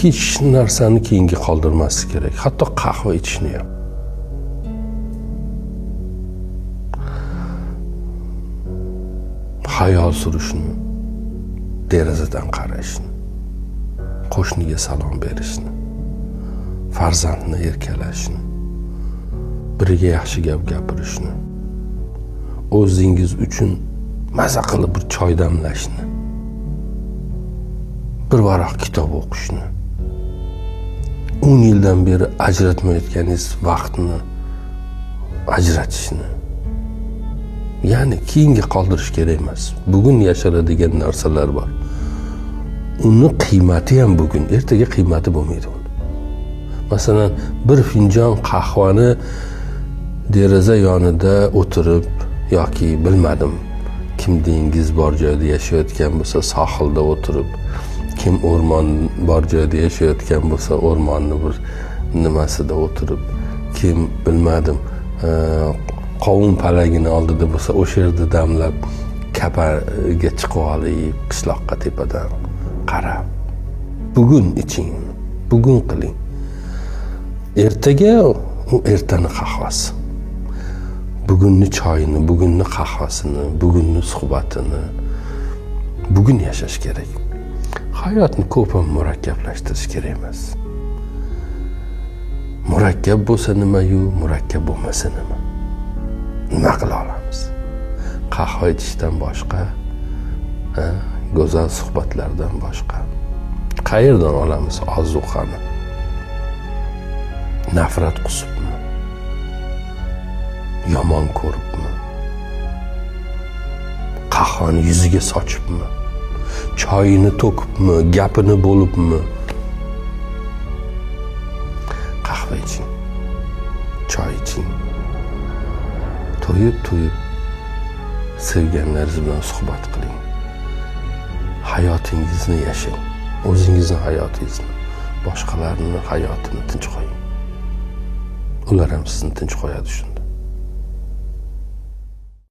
hech narsani keyinga qoldirmaslik kerak. Hatto qahva ichishni ham. Xayol surishni, derazadan qarashni, qo'shniga salom berishni, farzandni erkalashni, biriga yaxshi gap gapirishni, o'zingiz uchun maza qilib bir choy damlashni, bir varaq kitob o'qishni, 10 yildan beri ajratmayotganingiz vaqtni ajratishni. Ya'ni keyinga qoldirish kerak emas. Bugun yashiradigan narsalar bor. Uni qiymati ham bugun, ertaga qiymati bo'lmaydi uni. Masalan, bir finjon qahvani deraza yonida o'tirib yoki bilmadim, kim dengiz bor joyda yashayotgan bo'lsa, sohilda o'tirib, kim o'rmon bor joyda yashayotgan bo'lsa, o'rmonni bir nimasida o'tirib, kim bilmadim, qovun palagini oldida bo'lsa, o'sha yerda damlab, kapaga chiqib olib, qishloqqa tepadan qarab. Bugun iching, bugun qiling. Ertaga u ertani qahvasi. Bugunni choyini, bugunni qahvasini, bugunni suhbatini bugun yashash kerak. Hayotni ko'p ham murakkablashtirish kerak emas. Murakkab bo'lsa nima-yu, murakkab bo'lmasa nima? Nima qila olamiz? Qahva ichishdan boshqa, go'zal suhbatlardan boshqa qayerdan olamiz ozuqani? Nafrat qusibmi? Yomon ko'ribmi? Qahvani yuziga sochibmi? Choyini to'kibmi? Gapini bo'libmi? Qahva iching. Choy iching. To'yib sevganlaringiz bilan suhbat qiling. Hayotingizni yashang. O'zingizni hayotingizni, boshqalarning hayotini tinch qo'ying. Ular ham sizni tinch qo'yadi shunda.